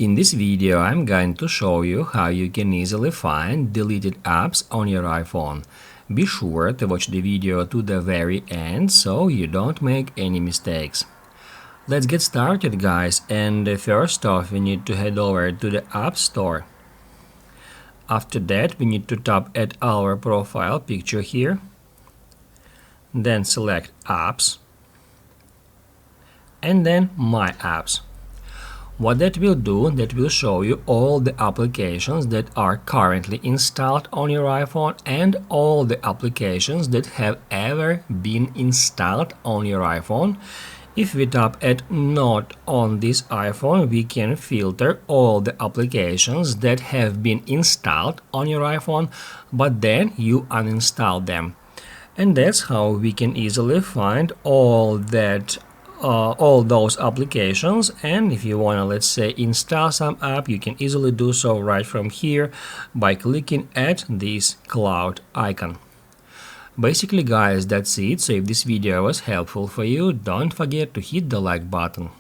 In this video, I'm going to show you how you can easily find deleted apps on your iPhone. Be sure to watch the video to the very end so you don't make any mistakes. Let's get started, guys, and first off we need to head over to the App Store. After that, we need to tap at our profile picture here, then select Apps, and then My Apps. What that will do, that will show you all the applications that are currently installed on your iPhone and all the applications that have ever been installed on your iPhone. If we tap at Not on this iPhone, we can filter all the applications that have been installed on your iPhone, but then you uninstall them. And that's how we can easily find all those applications. And if you want to, let's say, install some app, you can easily do so right from here by clicking at this cloud icon. Basically, guys, that's it. So if this video was helpful for you, don't forget to hit the like button.